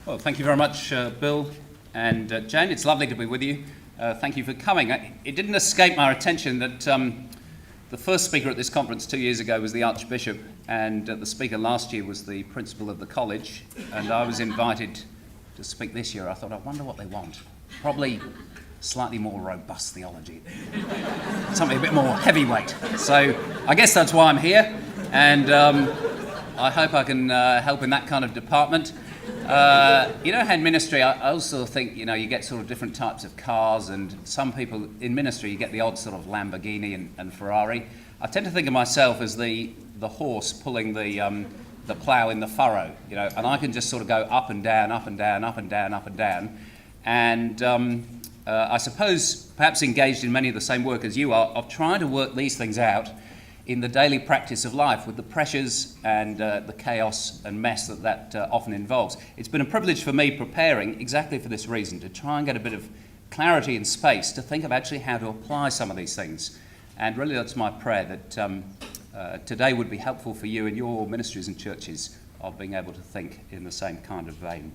Well, thank you very much, Bill and Jane. It's lovely to be with you. Thank you for coming. It didn't escape my attention that the first speaker at this conference 2 years ago was the Archbishop, and the speaker last year was the principal of the college, and I was invited to speak this year. I thought, I wonder what they want. Probably slightly more robust theology, something a bit more heavyweight. So I guess that's why I'm here, and I hope I can help in that kind of department. In ministry, I also think, you get sort of different types of cars, and some people in ministry, you get the odd sort of Lamborghini and Ferrari. I tend to think of myself as the horse pulling the plough in the furrow, and I can just sort of go up and down, up and down, up and down, up and down. And I suppose, perhaps engaged in many of the same work as you are, of trying to work these things out in the daily practice of life with the pressures and the chaos and mess that often involves. It's been a privilege for me preparing exactly for this reason, to try and get a bit of clarity and space to think of actually how to apply some of these things. And really that's my prayer, that today would be helpful for you in your ministries and churches of being able to think in the same kind of vein.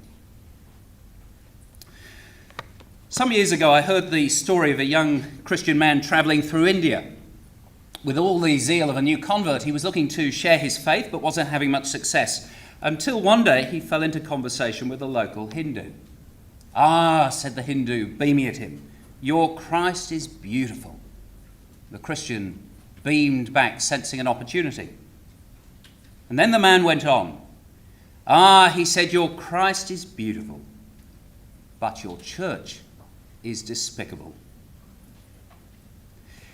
Some years ago I heard the story of a young Christian man travelling through India. With all the zeal of a new convert, he was looking to share his faith but wasn't having much success, until one day he fell into conversation with a local Hindu. "Ah," said the Hindu, beaming at him, "your Christ is beautiful." The Christian beamed back, sensing an opportunity. And then the man went on. "Ah," he said, "your Christ is beautiful, but your church is despicable."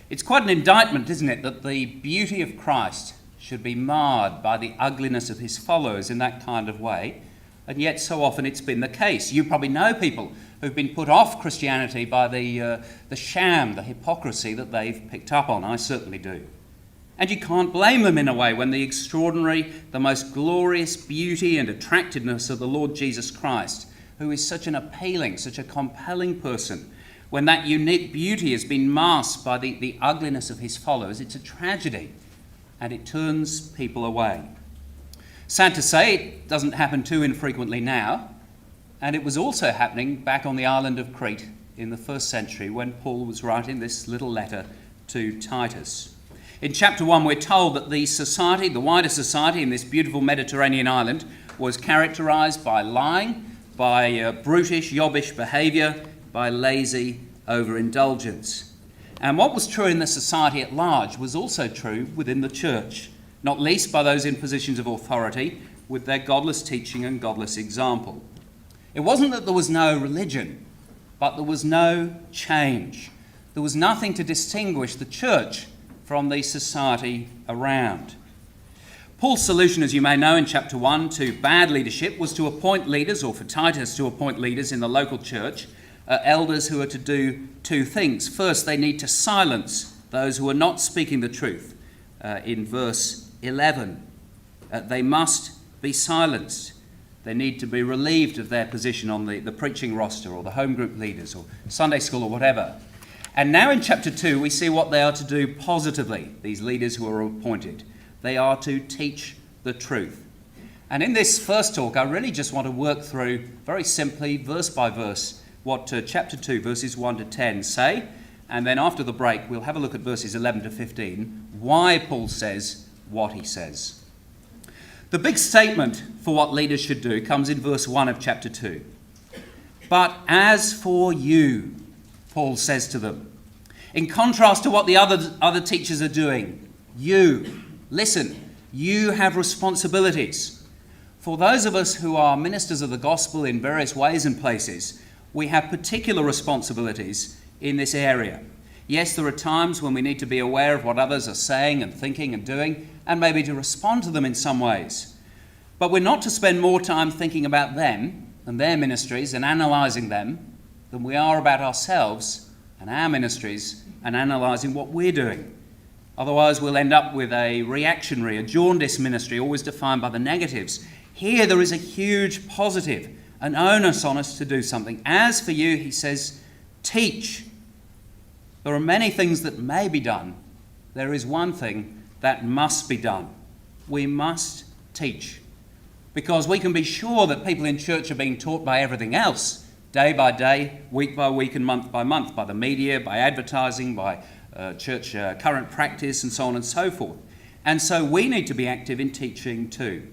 It's quite an indictment, isn't it, that the beauty of Christ should be marred by the ugliness of his followers in that kind of way, and yet so often it's been the case. You probably know people who've been put off Christianity by the sham, the hypocrisy that they've picked up on. I certainly do. And you can't blame them in a way when the extraordinary, the most glorious beauty and attractiveness of the Lord Jesus Christ, who is such an appealing, such a compelling person, when that unique beauty has been masked by the ugliness of his followers, it's a tragedy, and it turns people away. Sad to say, it doesn't happen too infrequently now, and it was also happening back on the island of Crete in the 1st century when Paul was writing this little letter to Titus. In chapter 1, we're told that the society, the wider society in this beautiful Mediterranean island, was characterised by lying, by brutish, yobbish behaviour, by lazy overindulgence. And what was true in the society at large was also true within the church, not least by those in positions of authority with their godless teaching and godless example. It wasn't that there was no religion, but there was no change. There was nothing to distinguish the church from the society around. Paul's solution, as you may know, in chapter 1 to bad leadership was to appoint leaders, or for Titus to appoint leaders in the local church, elders who are to do two things. First, they need to silence those who are not speaking the truth. In verse 11, they must be silenced. They need to be relieved of their position on the preaching roster or the home group leaders or Sunday school or whatever. And now in chapter 2, we see what they are to do positively, these leaders who are appointed. They are to teach the truth. And in this first talk, I really just want to work through, very simply, verse by verse, what chapter 2, verses 1 to 10 say, and then after the break we'll have a look at verses 11 to 15, why Paul says what he says. The big statement for what leaders should do comes in verse 1 of chapter 2. "But as for you," Paul says to them, in contrast to what the other teachers are doing, listen, you have responsibilities. For those of us who are ministers of the gospel in various ways and places, we have particular responsibilities in this area. Yes, there are times when we need to be aware of what others are saying and thinking and doing, and maybe to respond to them in some ways. But we're not to spend more time thinking about them and their ministries and analysing them than we are about ourselves and our ministries and analysing what we're doing. Otherwise, we'll end up with a reactionary, a jaundiced ministry, always defined by the negatives. Here there is a huge positive, an onus on us to do something. As for you, he says, teach. There are many things that may be done. There is one thing that must be done. We must teach. because we can be sure that people in church are being taught by everything else, day by day, week by week and month by month, by the media, by advertising, by church current practice and so on and so forth. And so we need to be active in teaching too.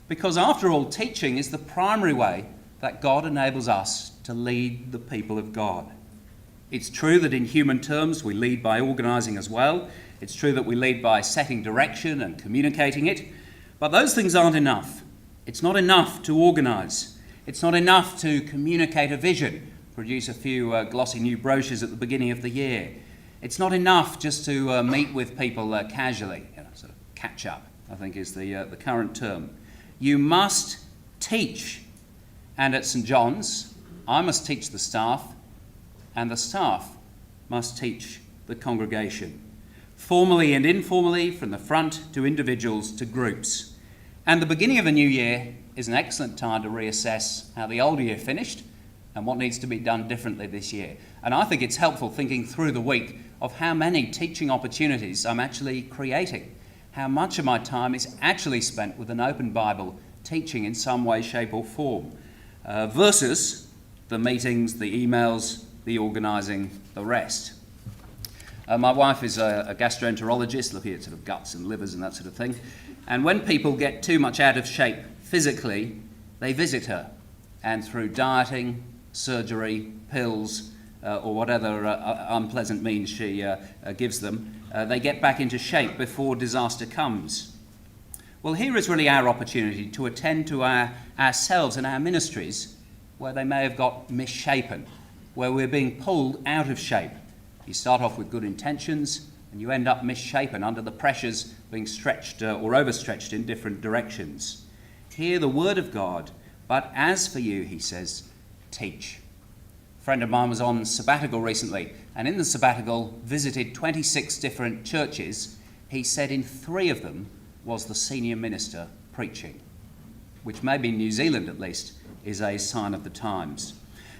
Because after all, teaching is the primary way that God enables us to lead the people of God. It's true that in human terms we lead by organising as well. It's true that we lead by setting direction and communicating it. But those things aren't enough. It's not enough to organise. It's not enough to communicate a vision, produce a few glossy new brochures at the beginning of the year. It's not enough just to meet with people casually, sort of catch up, I think is the current term. You must teach. And at St John's, I must teach the staff, and the staff must teach the congregation. Formally and informally, from the front to individuals to groups. And the beginning of a new year is an excellent time to reassess how the old year finished and what needs to be done differently this year. And I think it's helpful thinking through the week of how many teaching opportunities I'm actually creating, how much of my time is actually spent with an open Bible teaching in some way, shape or form, versus the meetings, the emails, the organising, the rest. My wife is a gastroenterologist, looking at sort of guts and livers and that sort of thing. And when people get too much out of shape physically, they visit her. And through dieting, surgery, pills, or whatever unpleasant means she gives them, they get back into shape before disaster comes. Well, here is really our opportunity to attend to ourselves and our ministries where they may have got misshapen, where we're being pulled out of shape. You start off with good intentions and you end up misshapen under the pressures being stretched or overstretched in different directions. Hear the word of God, but as for you, he says, teach. A friend of mine was on sabbatical recently, and in the sabbatical visited 26 different churches. He said in 3 of them was the senior minister preaching, which maybe in New Zealand at least is a sign of the times.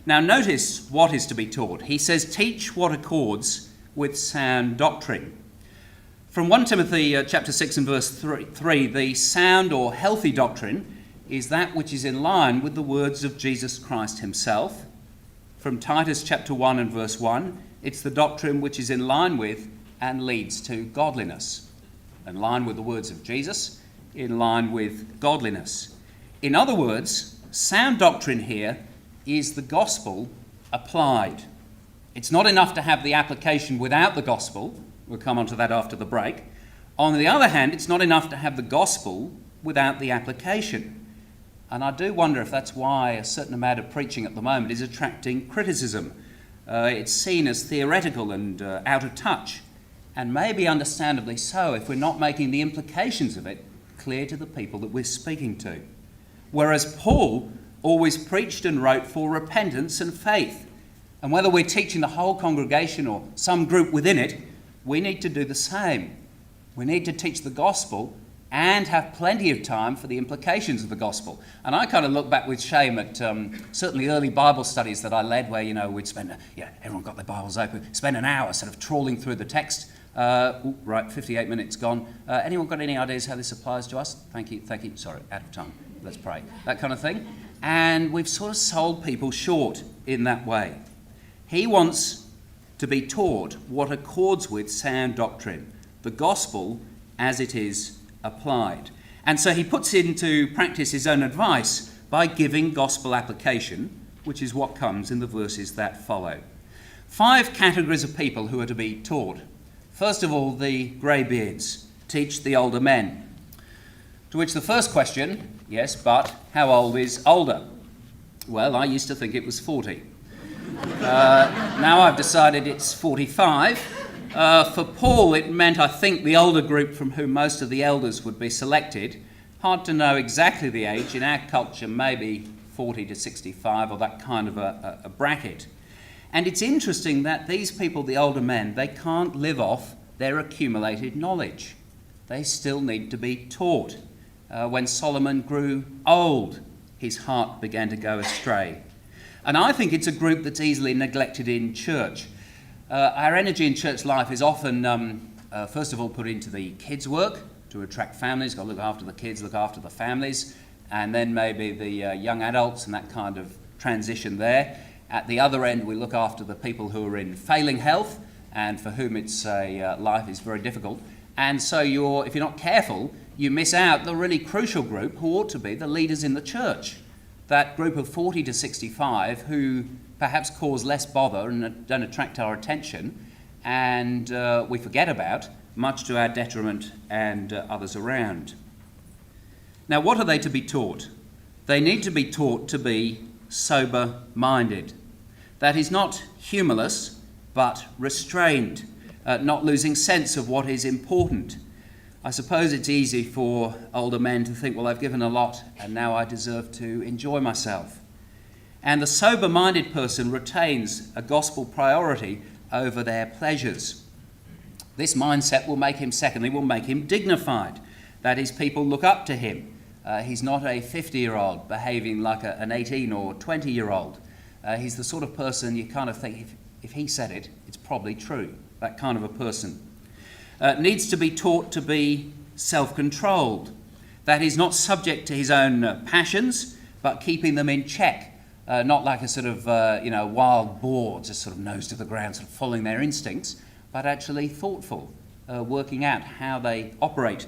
Now notice what is to be taught. He says, teach what accords with sound doctrine. From 1 Timothy chapter 6 and verse 3, the sound or healthy doctrine is that which is in line with the words of Jesus Christ himself. From Titus chapter 1 and verse 1, it's the doctrine which is in line with and leads to godliness. In line with the words of Jesus, in line with godliness. In other words, sound doctrine here is the gospel applied. It's not enough to have the application without the gospel. We'll come on to that after the break. On the other hand, it's not enough to have the gospel without the application. And I do wonder if that's why a certain amount of preaching at the moment is attracting criticism. It's seen as theoretical and out of touch, and maybe understandably so if we're not making the implications of it clear to the people that we're speaking to. Whereas Paul always preached and wrote for repentance and faith. And whether we're teaching the whole congregation or some group within it, we need to do the same. We need to teach the gospel and have plenty of time for the implications of the gospel. And I kind of look back with shame at certainly early Bible studies that I led where, we'd spend, everyone got their Bibles open, spend an hour sort of trawling through the text. Right, 58 minutes gone. Anyone got any ideas how this applies to us? Thank you. Sorry, out of time. Let's pray. That kind of thing. And we've sort of sold people short in that way. He wants to be taught what accords with sound doctrine, the gospel as it is applied. And so he puts into practice his own advice by giving gospel application, which is what comes in the verses that follow. 5 categories of people who are to be taught. First of all, the greybeards teach the older men. To which the first question, yes, but how old is older? Well, I used to think it was 40. Now I've decided it's 45. For Paul, it meant, I think, the older group from whom most of the elders would be selected. Hard to know exactly the age. In our culture, maybe 40 to 65 or that kind of a bracket. And it's interesting that these people, the older men, they can't live off their accumulated knowledge. They still need to be taught. When Solomon grew old, his heart began to go astray. And I think it's a group that's easily neglected in church. Our energy in church life is often, first of all, put into the kids' work to attract families. Got to look after the kids, look after the families. and then maybe the young adults and that kind of transition there. At the other end, we look after the people who are in failing health and for whom life is very difficult. And so if you're not careful, you miss out the really crucial group who ought to be the leaders in the church. That group of 40 to 65 who perhaps cause less bother and don't attract our attention, and we forget about, much to our detriment and others around. Now, what are they to be taught? They need to be taught to be sober-minded. That is, not humorless, but restrained, not losing sense of what is important. I suppose it's easy for older men to think, well, I've given a lot and now I deserve to enjoy myself. And the sober-minded person retains a gospel priority over their pleasures. This mindset will make him, secondly, will make him dignified. That is, people look up to him. He's not a 50-year-old behaving like an 18 or 20-year-old. He's the sort of person you kind of think, if he said it, it's probably true. That kind of a person. Needs to be taught to be self-controlled. That is, not subject to his own passions, but keeping them in check. Not like a sort of wild boar, just sort of nose to the ground, sort of following their instincts, but actually thoughtful, working out how they operate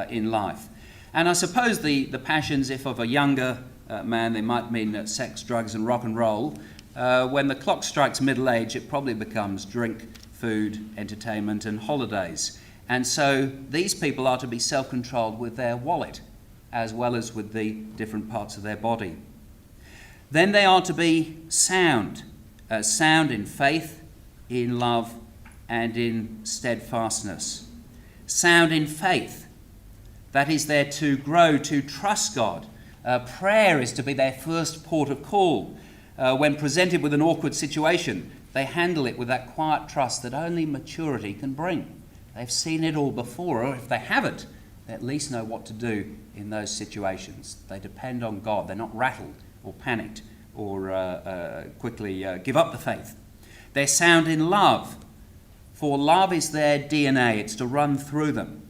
in life. And I suppose the passions, if of a younger man, they might mean sex, drugs and rock and roll. When the clock strikes middle age, it probably becomes drink, food, entertainment and holidays. And so these people are to be self-controlled with their wallet, as well as with the different parts of their body. Then they are to be sound in faith, in love, and in steadfastness. Sound in faith. That is, they're to grow to trust God. Prayer is to be their first port of call. When presented with an awkward situation, they handle it with that quiet trust that only maturity can bring. They've seen it all before, or if they haven't, they at least know what to do in those situations. They depend on God. They're not rattled or panicked or quickly give up the faith. They're sound in love, for love is their DNA. It's to run through them.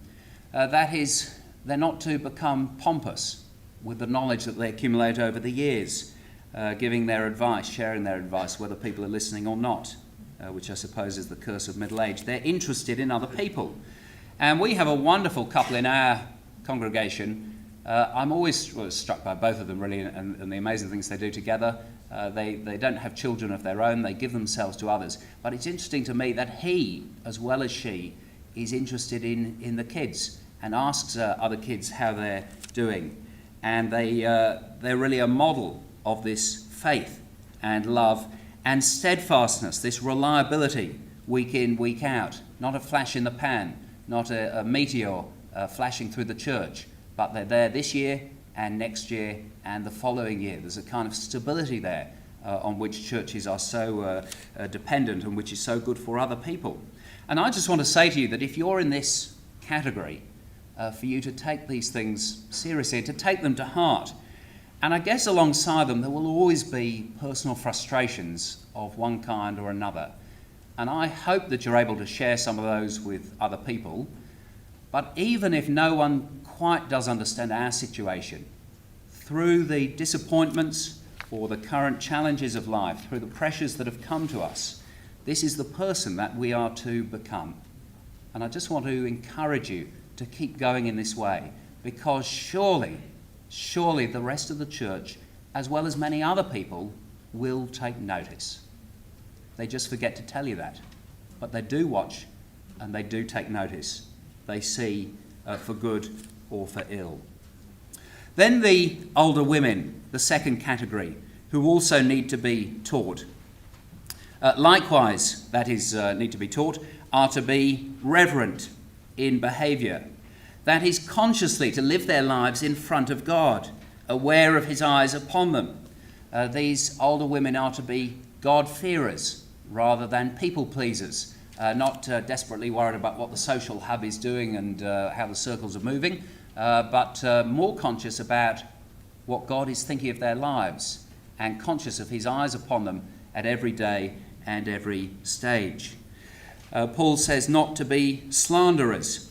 That is, they're not to become pompous with the knowledge that they accumulate over the years, giving their advice, sharing their advice, whether people are listening or not, which I suppose is the curse of middle age. They're interested in other people. And we have a wonderful couple in our congregation. I'm always struck by both of them, really, and the amazing things they do together. They don't have children of their own. They give themselves to others. But it's interesting to me that he, as well as she, is interested in the kids and asks other kids how they're doing. And they're really a model of this faith and love and steadfastness, this reliability week in, week out. Not a flash in the pan, not a meteor flashing through the church, but they're there this year and next year and the following year. There's a kind of stability there on which churches are so dependent and which is so good for other people. And I just want to say to you that if you're in this category, for you to take these things seriously, to take them to heart. And I guess alongside them there will always be personal frustrations of one kind or another. And I hope that you're able to share some of those with other people. But even if no one quite does understand our situation, through the disappointments or the current challenges of life, through the pressures that have come to us, this is the person that we are to become. And I just want to encourage you to keep going in this way, because surely the rest of the church, as well as many other people, will take notice. They just forget to tell you that. But they do watch and they do take notice. They see for good or for ill. Then the older women, the second category, who also need to be taught. Likewise, that is, need to be taught, are to be reverent in behaviour. That is, consciously to live their lives in front of God, aware of his eyes upon them. These older women are to be God-fearers rather than people-pleasers, not desperately worried about what the social hub is doing and how the circles are moving, but more conscious about what God is thinking of their lives and conscious of his eyes upon them at every day and every stage. Paul says not to be slanderers.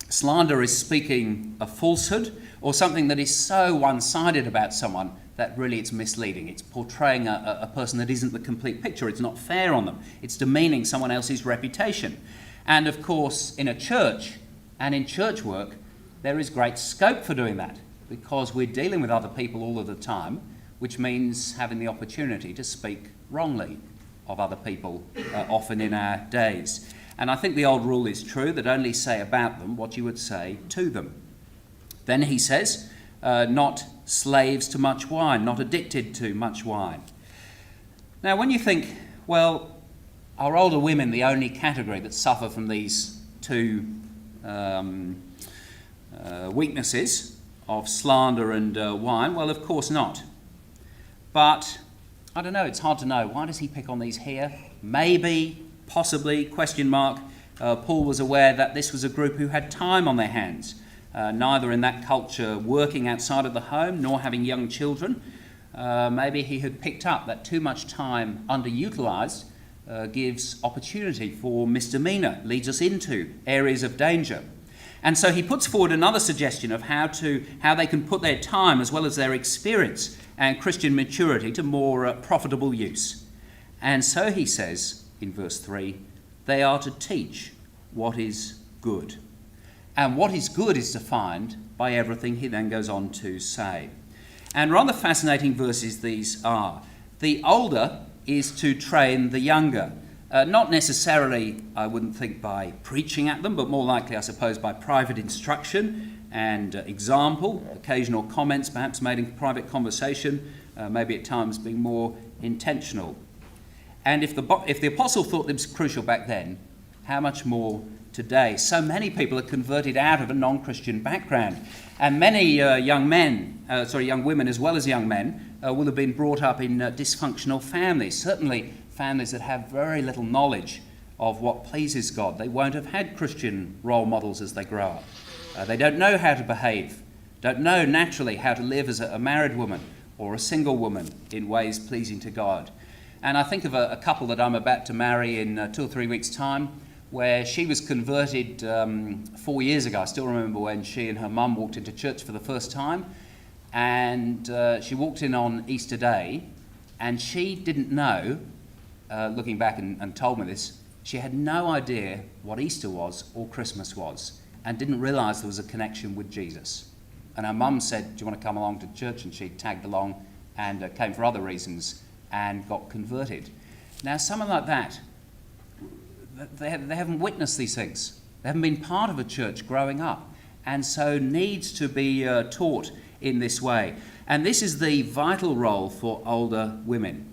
Slander is speaking a falsehood or something that is so one-sided about someone that really it's misleading. It's portraying a person that isn't the complete picture. It's not fair on them. It's demeaning someone else's reputation. And of course, in a church and in church work, there is great scope for doing that because we're dealing with other people all of the time, which means having the opportunity to speak wrongly of other people often in our days. And I think the old rule is true, that only say about them what you would say to them. Then he says, not slaves to much wine, not addicted to much wine. Now, when you think, well, are older women the only category that suffer from these two weaknesses of slander and wine? Well, of course not. But, I don't know, it's hard to know. Why does he pick on these here? Maybe, possibly, question mark, Paul was aware that this was a group who had time on their hands, neither in that culture working outside of the home nor having young children. Maybe he had picked up that too much time underutilised gives opportunity for misdemeanour, leads us into areas of danger. And so he puts forward another suggestion of how they can put their time as well as their experience and Christian maturity to more profitable use. And so he says in verse 3, they are to teach what is good. And what is good is defined by everything he then goes on to say. And rather fascinating verses these are. The older is to train the younger. Not necessarily, I wouldn't think, by preaching at them, but more likely, I suppose, by private instruction and example, occasional comments perhaps made in private conversation, maybe at times being more intentional. And if the apostle thought this was crucial back then, how much more today? So many people are converted out of a non-Christian background. And many young women as well as young men will have been brought up in dysfunctional families, certainly families that have very little knowledge of what pleases God. They won't have had Christian role models as they grow up. They don't know how to behave, don't know naturally how to live as a married woman or a single woman in ways pleasing to God. And I think of a couple that I'm about to marry in 2 or 3 weeks' time, where she was converted 4 years ago. I still remember when she and her mum walked into church for the first time, and she walked in on Easter Day, and she didn't know, looking back and told me this, she had no idea what Easter was or Christmas was, and didn't realise there was a connection with Jesus. And her mum said, do you want to come along to church? And she tagged along and came for other reasons and got converted. Now, someone like that, they haven't witnessed these things. They haven't been part of a church growing up, and so needs to be taught in this way. And this is the vital role for older women.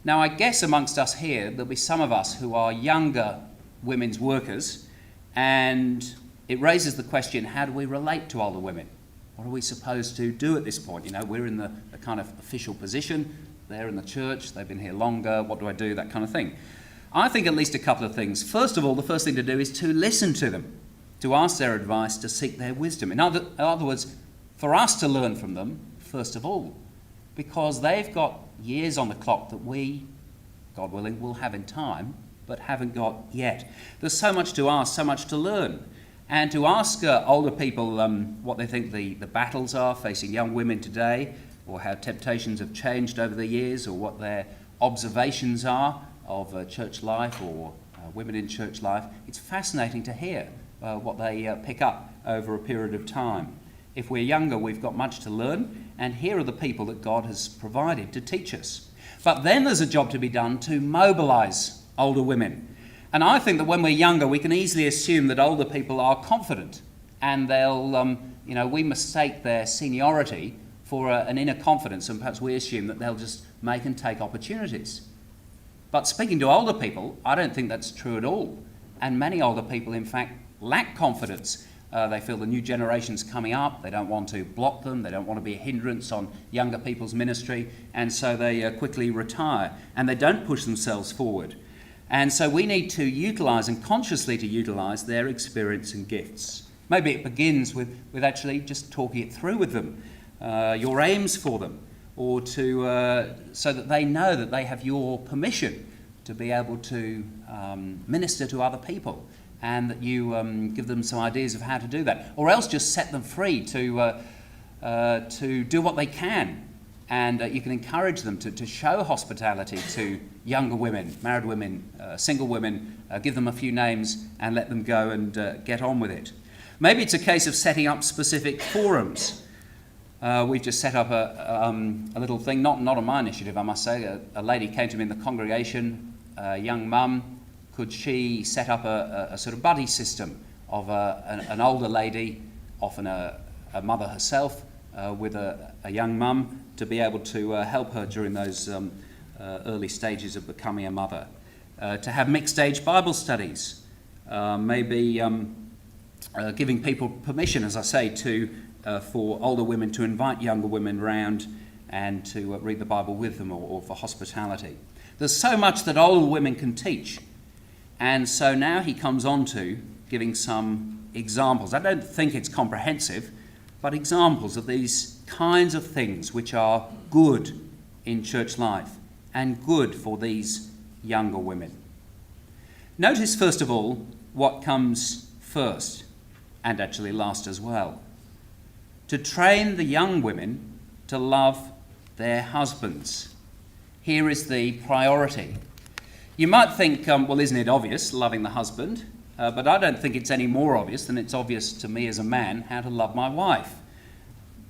Now, I guess amongst us here, there'll be some of us who are younger women's workers, and it raises the question, how do we relate to older women? What are we supposed to do at this point? You know, we're in the kind of official position. They're in the church. They've been here longer. What do I do? That kind of thing. I think at least a couple of things. First of all, the first thing to do is to listen to them, to ask their advice, to seek their wisdom. In other words, for us to learn from them, first of all, because they've got years on the clock that we, God willing, will have in time, but haven't got yet. There's so much to ask, so much to learn. And to ask older people what they think the battles are facing young women today, or how temptations have changed over the years, or what their observations are of church life or women in church life, it's fascinating to hear what they pick up over a period of time. If we're younger, we've got much to learn, and here are the people that God has provided to teach us. But then there's a job to be done to mobilise older women. And I think that when we're younger, we can easily assume that older people are confident, and they'll, we mistake their seniority for an inner confidence, and perhaps we assume that they'll just make and take opportunities. But speaking to older people, I don't think that's true at all. And many older people, in fact, lack confidence. They feel the new generation's coming up. They don't want to block them. They don't want to be a hindrance on younger people's ministry. And so they quickly retire. And they don't push themselves forward. And so we need to utilise and consciously to utilise their experience and gifts. Maybe it begins with actually just talking it through with them, your aims for them, or to so that they know that they have your permission to be able to minister to other people and that you give them some ideas of how to do that. Or else just set them free to do what they can. And you can encourage them to show hospitality to younger women, married women, single women, give them a few names and let them go and get on with it. Maybe it's a case of setting up specific forums. We've just set up a little thing, not on my initiative, I must say. A lady came to me in the congregation, a young mum. Could she set up a sort of buddy system of an older lady, often a mother herself, with a young mum, to be able to help her during those early stages of becoming a mother. To have mixed-age Bible studies. Maybe giving people permission, as I say, for older women to invite younger women round and to read the Bible with them, or for hospitality. There's so much that older women can teach. And so now he comes on to giving some examples. I don't think it's comprehensive, but examples of these kinds of things which are good in church life and good for these younger women. Notice, first of all, what comes first, and actually last as well. To train the young women to love their husbands. Here is the priority. You might think, well, isn't it obvious, loving the husband? But I don't think it's any more obvious than it's obvious to me as a man how to love my wife.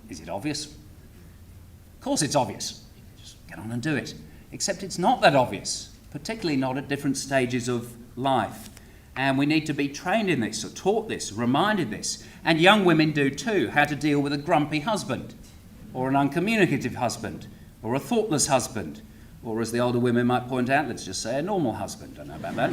Is it obvious? Of course it's obvious. You can just get on and do it. Except it's not that obvious, particularly not at different stages of life. And we need to be trained in this, or taught this, reminded this. And young women do too, how to deal with a grumpy husband, or an uncommunicative husband, or a thoughtless husband, or as the older women might point out, let's just say a normal husband. I don't know about that,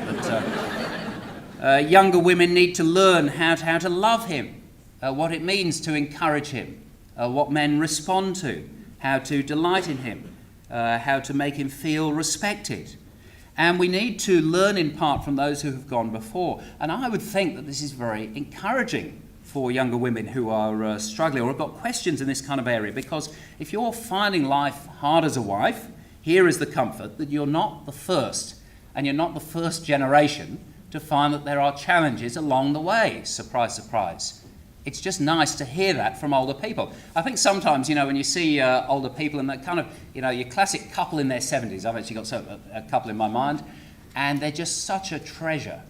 but younger women need to learn how to love him, what it means to encourage him, what men respond to, how to delight in him, how to make him feel respected. And we need to learn in part from those who have gone before. And I would think that this is very encouraging for younger women who are struggling or have got questions in this kind of area, because if you're finding life hard as a wife, here is the comfort that you're not the first, and you're not the first generation to find that there are challenges along the way. Surprise, surprise. It's just nice to hear that from older people. I think sometimes, when you see older people and that kind of, your classic couple in their 70s, I've actually got a couple in my mind, and they're just such a treasure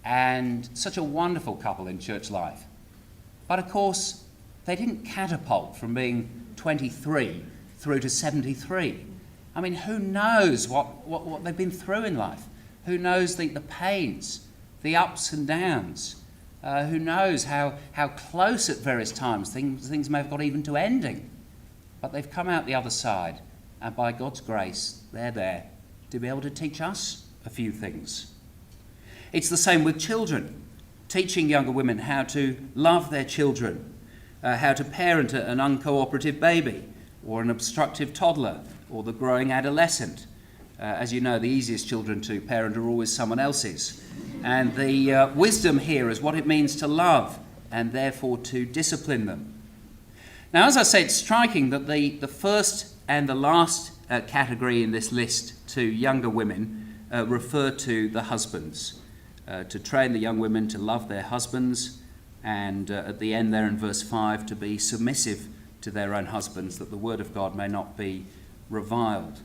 and such a wonderful couple in church life. But of course, they didn't catapult from being 23 through to 73. I mean, who knows what they've been through in life? Who knows the pains, the ups and downs? Who knows how close at various times things may have got even to ending. But they've come out the other side, and by God's grace, they're there to be able to teach us a few things. It's the same with children, teaching younger women how to love their children, how to parent an uncooperative baby, or an obstructive toddler, or the growing adolescent. As you know, the easiest children to parent are always someone else's. And the wisdom here is what it means to love and therefore to discipline them. Now, as I say, it's striking that the first and the last category in this list to younger women refer to the husbands, to train the young women to love their husbands, and at the end there in verse 5, to be submissive to their own husbands, that the word of God may not be reviled.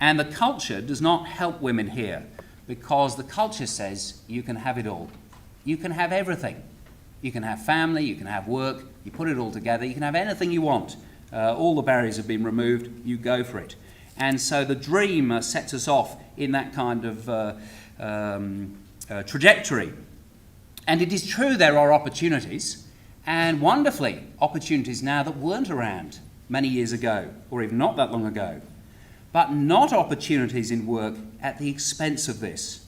And the culture does not help women here, because the culture says you can have it all. You can have everything. You can have family, you can have work, you put it all together, you can have anything you want. All the barriers have been removed, you go for it. And so the dream sets us off in that kind of trajectory. And it is true there are opportunities, and wonderfully opportunities now that weren't around many years ago, or even not that long ago. But not opportunities in work at the expense of this.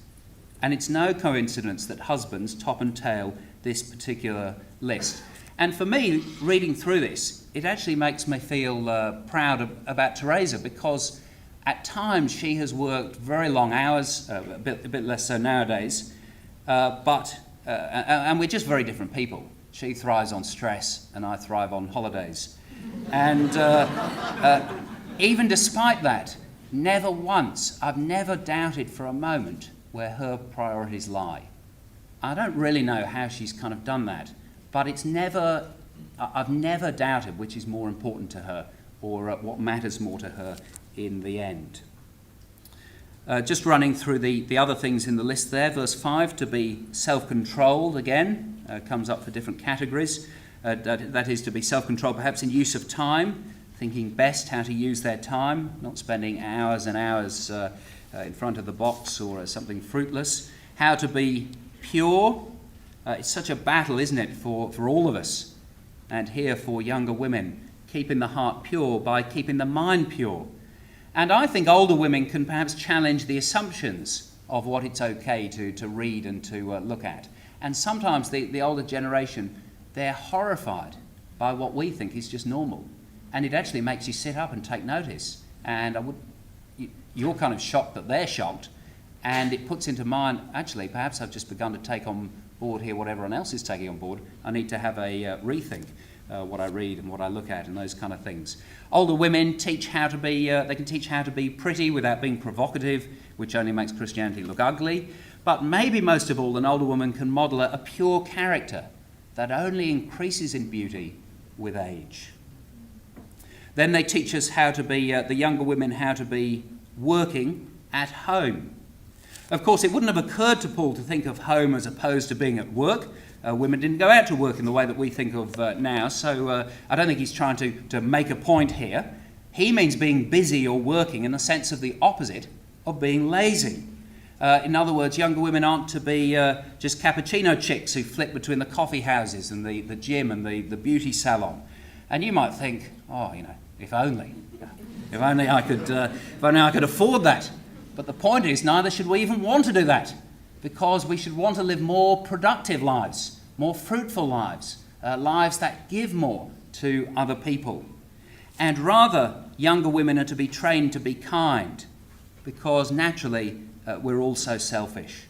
And it's no coincidence that husbands top and tail this particular list. And for me, reading through this, it actually makes me feel proud about Teresa, because at times she has worked very long hours, a bit less so nowadays, and we're just very different people. She thrives on stress and I thrive on holidays. And even despite that, never once, I've never doubted for a moment where her priorities lie. I don't really know how she's kind of done that, but I've never doubted which is more important to her, or what matters more to her in the end. Just running through the other things in the list there. Verse 5, to be self-controlled again, comes up for different categories. That is to be self-controlled perhaps in use of time, thinking best how to use their time, not spending hours and hours in front of the box or something fruitless. How to be pure. It's such a battle, isn't it, for all of us. And here for younger women, keeping the heart pure by keeping the mind pure. And I think older women can perhaps challenge the assumptions of what it's okay to read and to look at. And sometimes the older generation, they're horrified by what we think is just normal. And it actually makes you sit up and take notice. And you're kind of shocked that they're shocked. And it puts into mind, actually, perhaps I've just begun to take on board here what everyone else is taking on board. I need to have a rethink. What I read and what I look at and those kind of things. Older women teach how to be, they can teach how to be pretty without being provocative, which only makes Christianity look ugly. But maybe most of all, an older woman can model a pure character that only increases in beauty with age. Then they teach us how to be, the younger women, how to be working at home. Of course, it wouldn't have occurred to Paul to think of home as opposed to being at work. Women didn't go out to work in the way that we think of now, so I don't think he's trying to make a point here. He means being busy or working in the sense of the opposite of being lazy. In other words, younger women aren't to be just cappuccino chicks who flit between the coffee houses and the gym and the beauty salon. And you might think, if only I could afford that. But the point is, neither should we even want to do that, because we should want to live more productive lives, more fruitful lives, lives that give more to other people. And rather, younger women are to be trained to be kind, because naturally we're all so selfish.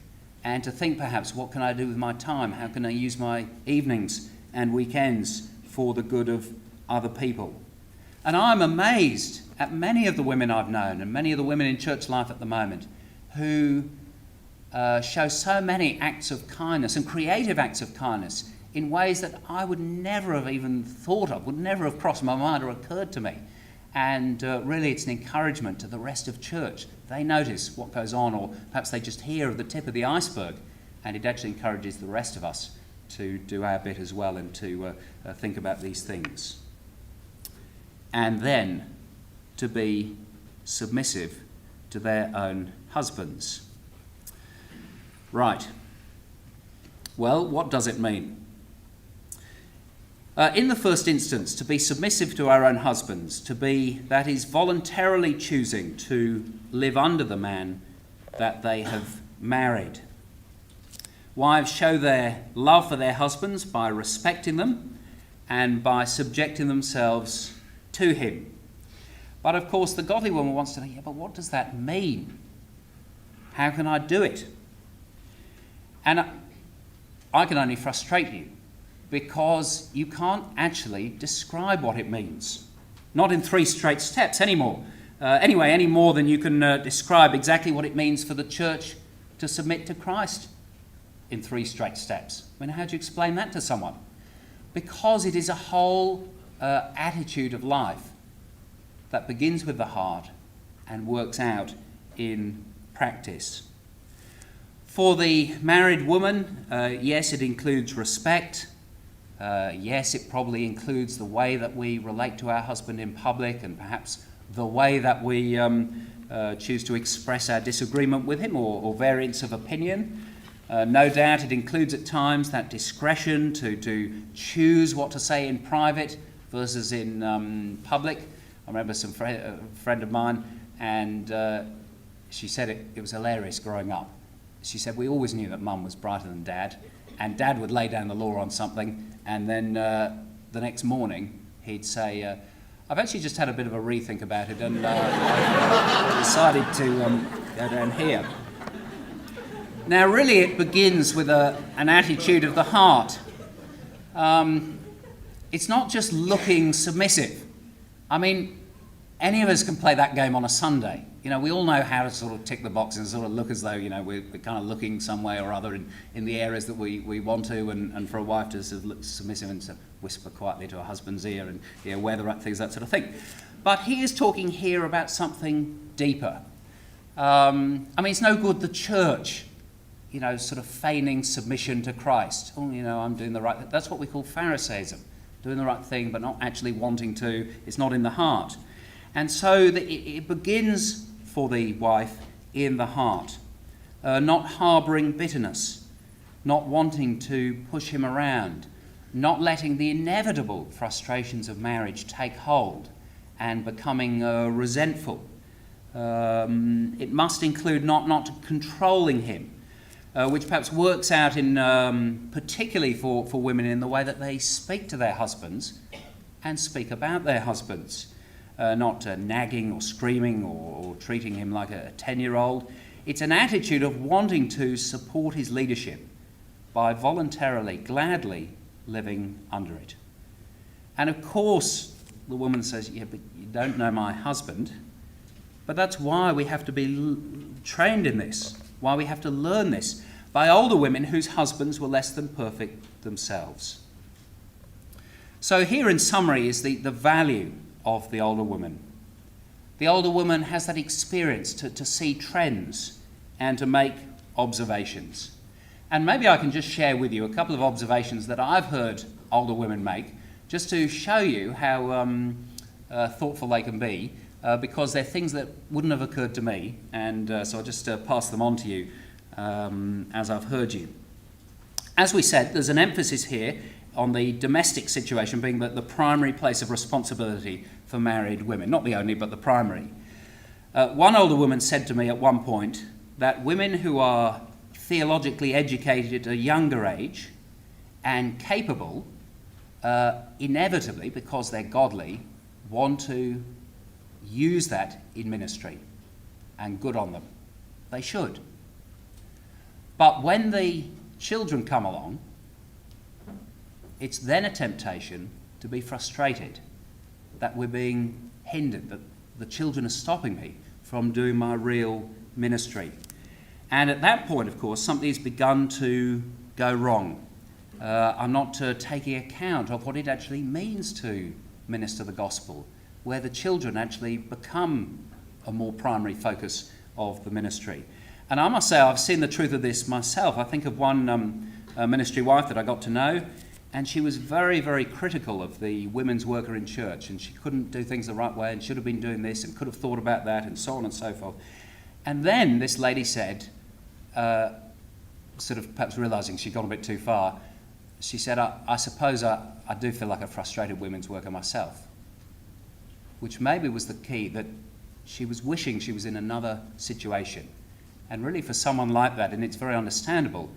And to think perhaps, what can I do with my time? How can I use my evenings and weekends for the good of other people? And I'm amazed at many of the women I've known and many of the women in church life at the moment who show so many acts of kindness and creative acts of kindness in ways that I would never have even thought of, would never have crossed my mind or occurred to me. And really it's an encouragement to the rest of church. They notice what goes on, or perhaps they just hear of the tip of the iceberg, and it actually encourages the rest of us to do our bit as well and to think about these things. And then to be submissive to their own husbands. Right. Well, what does it mean? In the first instance, to be submissive to our own husbands, that is voluntarily choosing to live under the man that they have married. Wives show their love for their husbands by respecting them and by subjecting themselves to him. But of course, the godly woman wants to know, but what does that mean? How can I do it? And I can only frustrate you, because you can't actually describe what it means. Not in 3 straight steps anymore. Any more than you can describe exactly what it means for the church to submit to Christ in 3 straight steps. I mean, how do you explain that to someone? Because it is a whole attitude of life that begins with the heart and works out in practice. For the married woman, yes, it includes respect. Yes, it probably includes the way that we relate to our husband in public, and perhaps the way that we choose to express our disagreement with him or variance of opinion. No doubt it includes at times that discretion to choose what to say in private versus in public. I remember a friend of mine, and she said it was hilarious growing up. She said, we always knew that Mum was brighter than Dad, and Dad would lay down the law on something, and then the next morning he'd say, I've actually just had a bit of a rethink about it, and decided to go down here. Now, really, it begins with an attitude of the heart. It's not just looking submissive. I mean, any of us can play that game on a Sunday. You know, we all know how to sort of tick the boxes and sort of look as though, you know, we're kind of looking some way or other in the areas that we want to, and for a wife to sort of look submissive and to whisper quietly to her husband's ear and, you know, wear the right things, that sort of thing. But he is talking here about something deeper. I mean, it's no good the church, you know, sort of feigning submission to Christ. Oh, you know, I'm doing the right thing. That's what we call Pharisaism, doing the right thing but not actually wanting to. It's not in the heart. And so it begins for the wife in the heart, not harbouring bitterness, not wanting to push him around, not letting the inevitable frustrations of marriage take hold and becoming resentful. It must include not controlling him, which perhaps works out in particularly for women in the way that they speak to their husbands and speak about their husbands. Not nagging or screaming or treating him like a 10-year-old. It's an attitude of wanting to support his leadership by voluntarily, gladly living under it. And of course, the woman says, yeah, but you don't know my husband. But that's why we have to be trained in this, why we have to learn this by older women whose husbands were less than perfect themselves. So here in summary is the value of the older woman. The older woman has that experience to see trends and to make observations. And maybe I can just share with you a couple of observations that I've heard older women make, just to show you how thoughtful they can be, because they're things that wouldn't have occurred to me, and so I'll just pass them on to you as I've heard you. As we said, there's an emphasis here on the domestic situation being the primary place of responsibility for married women. Not the only, but the primary. One older woman said to me at one point that women who are theologically educated at a younger age and capable, inevitably, because they're godly, want to use that in ministry, and good on them. They should. But when the children come along, it's then a temptation to be frustrated that we're being hindered, that the children are stopping me from doing my real ministry. And at that point, of course, something's begun to go wrong. I'm not taking account of what it actually means to minister the gospel, where the children actually become a more primary focus of the ministry. And I must say, I've seen the truth of this myself. I think of one ministry wife that I got to know, and she was very, very critical of the women's worker in church, and she couldn't do things the right way and should have been doing this and could have thought about that and so on and so forth. And then this lady said, sort of perhaps realising she'd gone a bit too far, she said, I suppose I do feel like a frustrated women's worker myself. Which maybe was the key, that she was wishing she was in another situation. And really for someone like that, and it's very understandable,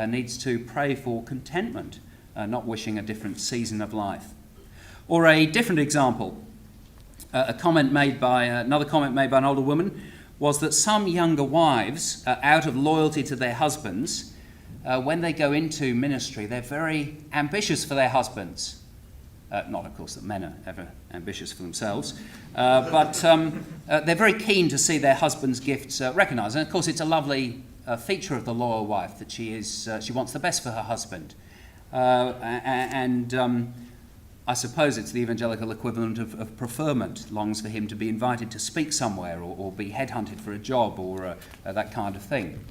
needs to pray for contentment, not wishing a different season of life. Or a different example, another comment made by an older woman was that some younger wives, out of loyalty to their husbands, when they go into ministry, they're very ambitious for their husbands. Not, of course, that men are ever ambitious for themselves, but they're very keen to see their husband's gifts recognised. And, of course, it's a lovely feature of the loyal wife that she wants the best for her husband. I suppose it's the evangelical equivalent of preferment, longs for him to be invited to speak somewhere or be headhunted for a job or that kind of thing.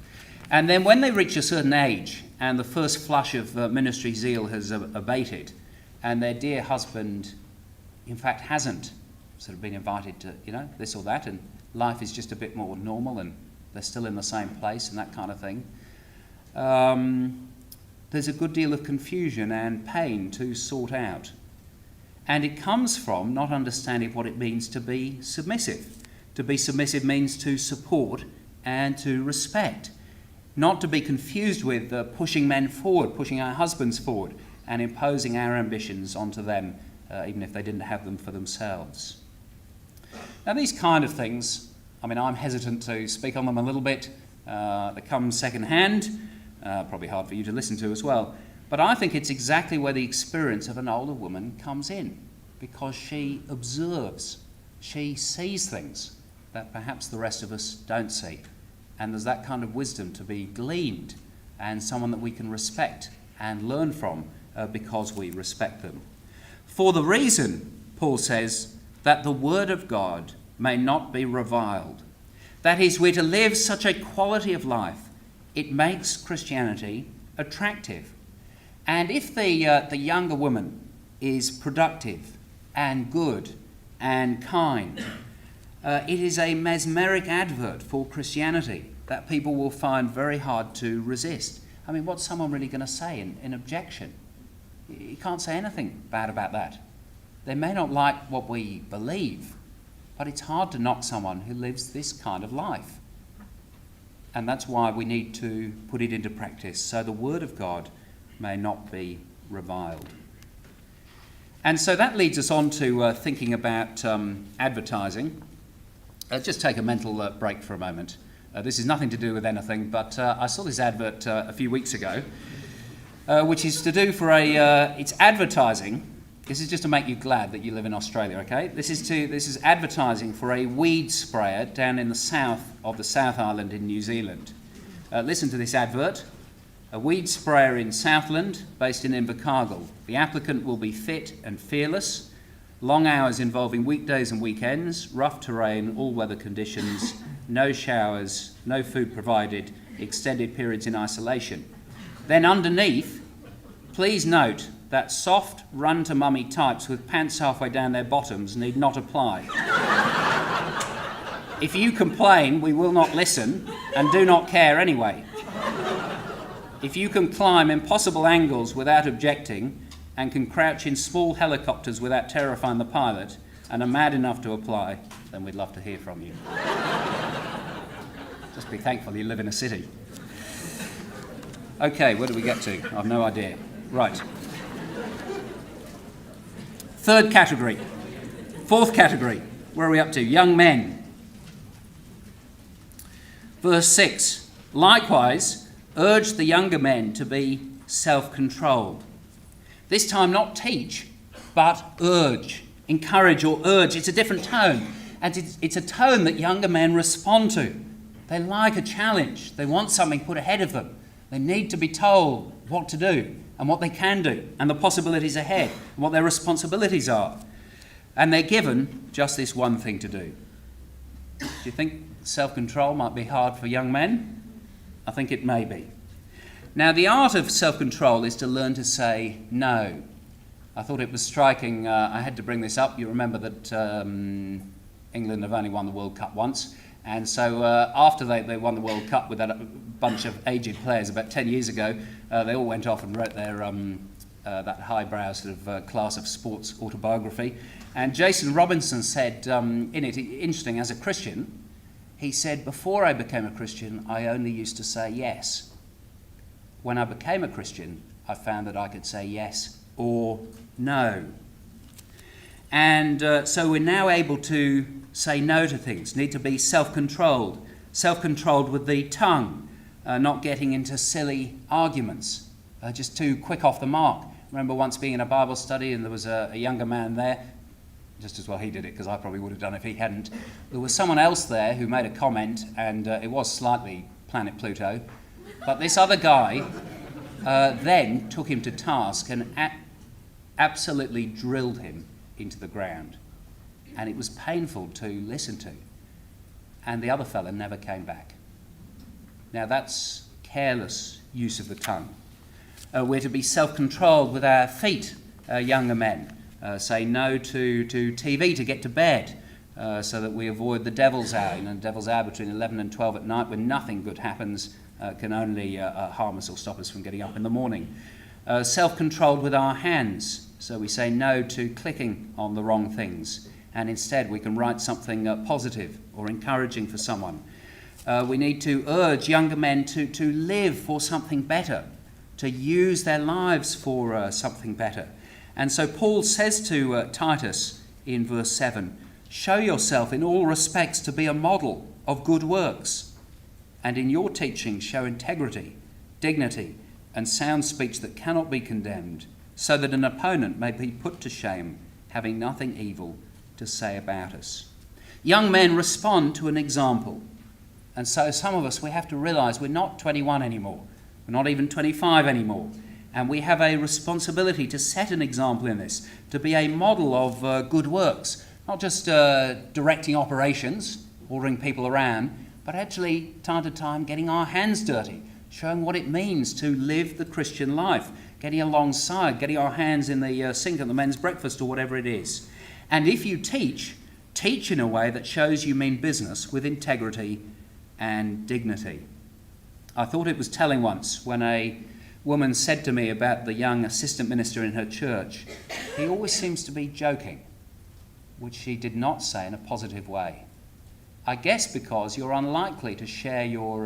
And then when they reach a certain age and the first flush of ministry zeal has abated and their dear husband, in fact, hasn't sort of been invited to, this or that, and life is just a bit more normal and they're still in the same place and that kind of thing, there's a good deal of confusion and pain to sort out. And it comes from not understanding what it means to be submissive. To be submissive means to support and to respect. Not to be confused with pushing men forward, pushing our husbands forward, and imposing our ambitions onto them, even if they didn't have them for themselves. Now, these kind of things, I'm hesitant to speak on them a little bit. They come second-hand, probably hard for you to listen to as well. But I think it's exactly where the experience of an older woman comes in, because she observes she sees things that perhaps the rest of us don't see. And there's that kind of wisdom to be gleaned, and someone that we can respect and learn from because we respect them. For the reason, Paul says, that the word of God may not be reviled. That is, we're to live such a quality of life, it makes Christianity attractive. And if the younger woman is productive and good and kind, it is a mesmeric advert for Christianity that people will find very hard to resist. I mean, what's someone really going to say in objection? You can't say anything bad about that. They may not like what we believe, but it's hard to knock someone who lives this kind of life. And that's why we need to put it into practice, so the word of God may not be reviled. And so that leads us on to thinking about advertising. Just take a mental break for a moment. This is nothing to do with anything, but I saw this advert a few weeks ago, which is to do for it's advertising. This is just to make you glad that you live in Australia, okay? This is advertising for a weed sprayer down in the south of the South Island in New Zealand. Listen to this advert. A weed sprayer in Southland, based in Invercargill. The applicant will be fit and fearless. Long hours involving weekdays and weekends, rough terrain, all weather conditions, no showers, no food provided, extended periods in isolation. Then underneath, please note that soft run-to-mummy types with pants halfway down their bottoms need not apply. If you complain, we will not listen and do not care anyway. If you can climb impossible angles without objecting and can crouch in small helicopters without terrifying the pilot and are mad enough to apply, then we'd love to hear from you. Just be thankful you live in a city. Okay, where do we get to? I've no idea. Right. Third category. Fourth category. Where are we up to? Young men. Verse 6. Likewise, urge the younger men to be self-controlled. This time not teach, but urge. Encourage or urge. It's a different tone. And it's a tone that younger men respond to. They like a challenge. They want something put ahead of them. They need to be told what to do and what they can do and the possibilities ahead and what their responsibilities are. And they're given just this one thing to do. Do you think self-control might be hard for young men? I think it may be. Now, the art of self-control is to learn to say no. I thought it was striking. I had to bring this up. You remember that England have only won the World Cup once. And so after they won the World Cup with that bunch of aged players about 10 years ago, they all went off and wrote their that highbrow sort of class of sports autobiography. And Jason Robinson said in it, interesting, as a Christian, he said, before I became a Christian, I only used to say yes. When I became a Christian, I found that I could say yes or no. And so we're now able to say no to things, need to be self-controlled with the tongue, not getting into silly arguments, just too quick off the mark. I remember once being in a Bible study and there was a younger man there, just as well he did it because I probably would have done it if he hadn't. There was someone else there who made a comment, and it was slightly Planet Pluto, but this other guy then took him to task and absolutely drilled him into the ground. And it was painful to listen to. And the other fella never came back. Now that's careless use of the tongue. We're to be self-controlled with our feet, younger men. Say no to TV to get to bed so that we avoid the devil's hour. You know, the devil's hour between 11 and 12 at night when nothing good happens can only harm us or stop us from getting up in the morning. Self-controlled with our hands. So we say no to clicking on the wrong things. And instead we can write something positive or encouraging for someone. We need to urge younger men to live for something better, to use their lives for something better. And so Paul says to Titus in verse 7, show yourself in all respects to be a model of good works, and in your teaching show integrity, dignity, and sound speech that cannot be condemned, so that an opponent may be put to shame, having nothing evil to say about us. Young men respond to an example. And so some of us, we have to realise we're not 21 anymore. We're not even 25 anymore. And we have a responsibility to set an example in this, to be a model of good works. Not just directing operations, ordering people around, but actually, time to time, getting our hands dirty, showing what it means to live the Christian life, getting alongside, getting our hands in the sink at the men's breakfast or whatever it is. And if you teach in a way that shows you mean business with integrity and dignity. I thought it was telling once when a woman said to me about the young assistant minister in her church, he always seems to be joking, which she did not say in a positive way. I guess because you're unlikely to share your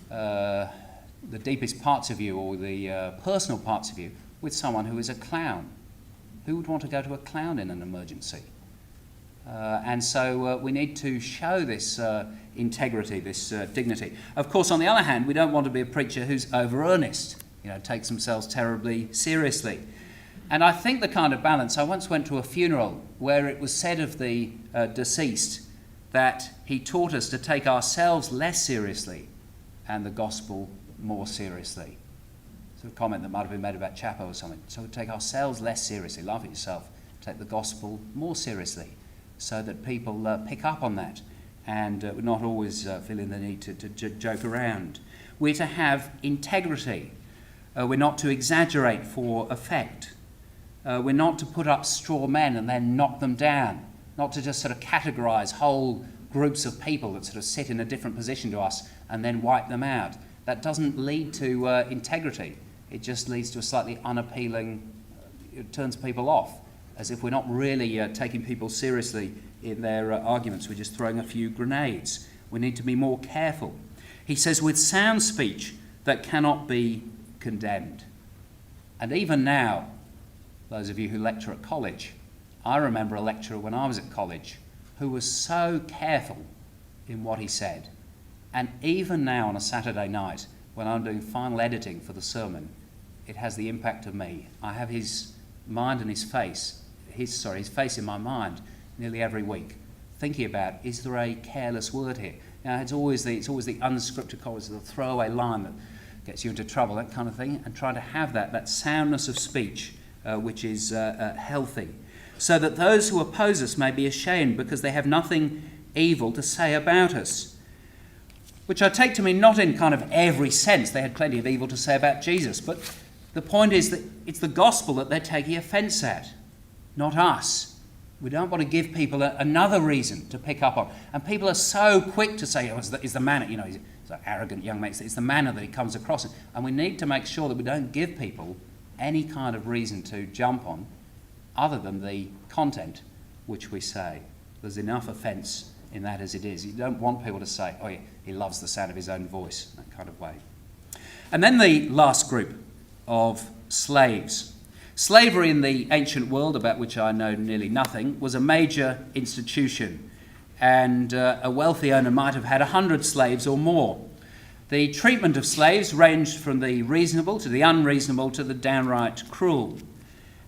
the deepest parts of you or the personal parts of you with someone who is a clown. Who would want to go to a clown in an emergency? And so we need to show this integrity, this dignity. Of course, on the other hand, we don't want to be a preacher who's over-earnest, takes themselves terribly seriously. And I think the kind of balance, I once went to a funeral where it was said of the deceased that he taught us to take ourselves less seriously and the gospel more seriously. Sort of comment that might have been made about Chapo or something. So we take ourselves less seriously, laugh at yourself, take the gospel more seriously, so that people pick up on that and we're not always feeling the need to joke around. We're to have integrity. We're not to exaggerate for effect. We're not to put up straw men and then knock them down, not to just sort of categorise whole groups of people that sort of sit in a different position to us and then wipe them out. That doesn't lead to integrity. It just leads to a slightly unappealing, it turns people off, as if we're not really taking people seriously in their arguments. We're just throwing a few grenades. We need to be more careful. He says, with sound speech that cannot be condemned. And even now, those of you who lecture at college, I remember a lecturer when I was at college who was so careful in what he said. And even now on a Saturday night, when I'm doing final editing for the sermon, it has the impact of me. I have his mind and his face in my mind nearly every week, thinking about, is there a careless word here? Now, it's always the unscripted comments, the throwaway line that gets you into trouble, that kind of thing, and trying to have that soundness of speech, which is healthy, so that those who oppose us may be ashamed because they have nothing evil to say about us. Which I take to mean not in kind of every sense. They had plenty of evil to say about Jesus, but the point is that it's the gospel that they're taking offence at, not us. We don't want to give people another reason to pick up on. And people are so quick to say, it's the manner, he's an arrogant young man. It's the manner that he comes across. And we need to make sure that we don't give people any kind of reason to jump on other than the content which we say. There's enough offence in that as it is. You don't want people to say, oh yeah, he loves the sound of his own voice, that kind of way. And then the last group of slaves. Slavery in the ancient world, about which I know nearly nothing, was a major institution, and a wealthy owner might have had 100 slaves or more. The treatment of slaves ranged from the reasonable to the unreasonable to the downright cruel.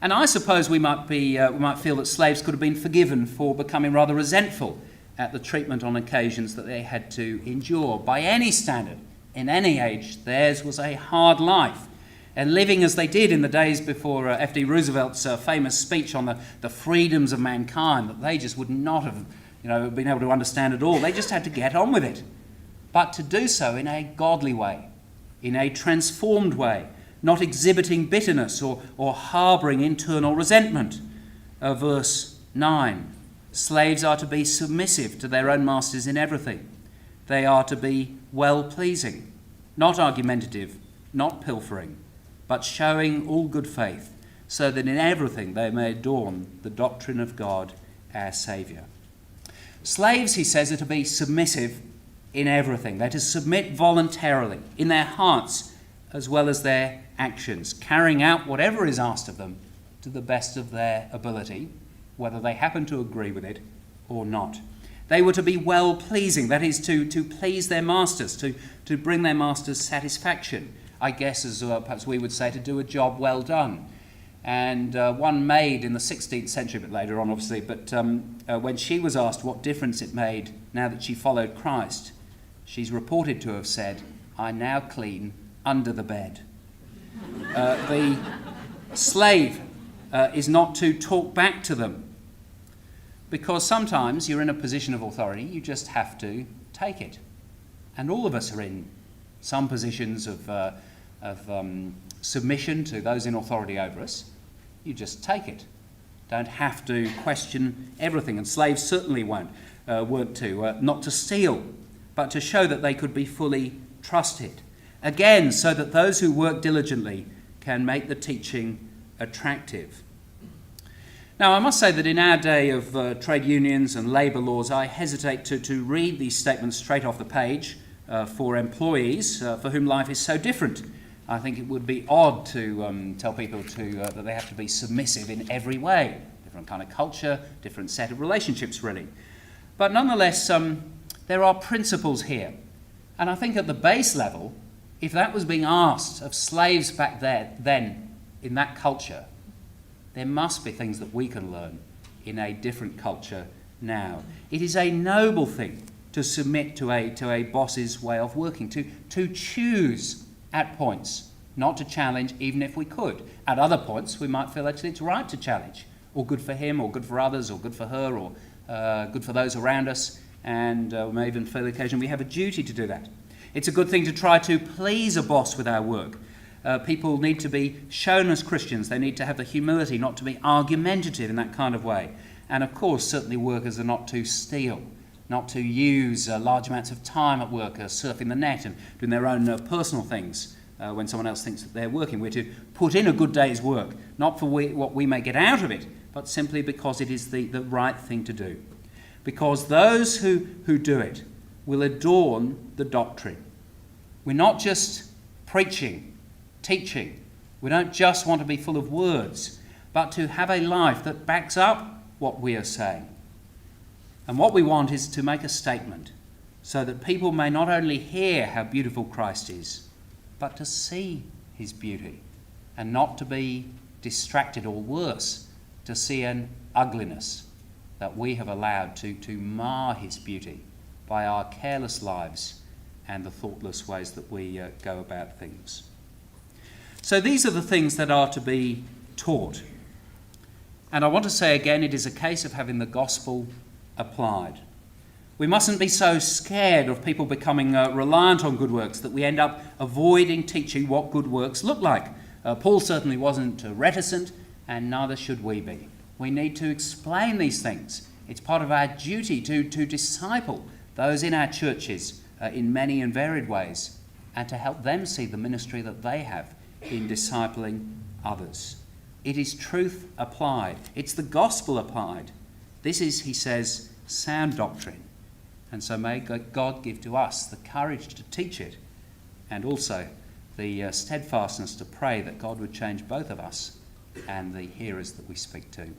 And I suppose we might feel that slaves could have been forgiven for becoming rather resentful at the treatment on occasions that they had to endure. By any standard, in any age, theirs was a hard life. And living as they did in the days before F.D. Roosevelt's famous speech on the freedoms of mankind, that they just would not have been able to understand at all. They just had to get on with it. But to do so in a godly way, in a transformed way, not exhibiting bitterness or harbouring internal resentment. Verse 9, slaves are to be submissive to their own masters in everything. They are to be well-pleasing, not argumentative, not pilfering, but showing all good faith, so that in everything they may adorn the doctrine of God, our Saviour. Slaves, he says, are to be submissive in everything. They're to submit voluntarily, in their hearts as well as their actions, carrying out whatever is asked of them to the best of their ability, whether they happen to agree with it or not. They were to be well-pleasing, that is, to please their masters, to bring their masters satisfaction. I guess, as perhaps we would say, to do a job well done. And one maid in the 16th century, a bit later on obviously, but when she was asked what difference it made now that she followed Christ, she's reported to have said, "I now clean under the bed." The slave is not to talk back to them, because sometimes you're in a position of authority, you just have to take it. And all of us are in some positions of submission to those in authority over us. You just take it. Don't have to question everything. And slaves certainly weren't to, not to steal, but to show that they could be fully trusted. Again, so that those who work diligently can make the teaching attractive. Now, I must say that in our day of trade unions and labour laws, I hesitate to read these statements straight off the page for employees for whom life is so different. I think it would be odd to tell people that they have to be submissive in every way. Different kind of culture, different set of relationships, really. But nonetheless, there are principles here. And I think at the base level, if that was being asked of slaves back then in that culture, there must be things that we can learn in a different culture now. It is a noble thing to submit to a boss's way of working, to choose at points not to challenge, even if we could. At other points, we might feel actually it's right to challenge, or good for him, or good for others, or good for her, or good for those around us, and we may even feel occasionally we have a duty to do that. It's a good thing to try to please a boss with our work. People need to be shown as Christians. They need to have the humility not to be argumentative in that kind of way. And of course, certainly workers are not to steal, not to use large amounts of time at work, surfing the net and doing their own personal things when someone else thinks that they're working. We're to put in a good day's work, not for what we may get out of it, but simply because it is the right thing to do. Because those who do it will adorn the doctrine. We're not just preaching, teaching. We don't just want to be full of words, but to have a life that backs up what we are saying. And what we want is to make a statement so that people may not only hear how beautiful Christ is, but to see his beauty and not to be distracted, or worse, to see an ugliness that we have allowed to mar his beauty by our careless lives and the thoughtless ways that we go about things. So these are the things that are to be taught. And I want to say again, it is a case of having the gospel applied. We mustn't be so scared of people becoming reliant on good works that we end up avoiding teaching what good works look like. Paul certainly wasn't reticent, and neither should we be. We need to explain these things. It's part of our duty to disciple those in our churches in many and varied ways, and to help them see the ministry that they have in discipling others. It is truth applied. It's the gospel applied. This is, he says, sound doctrine. And so may God give to us the courage to teach it, and also the steadfastness to pray that God would change both of us and the hearers that we speak to.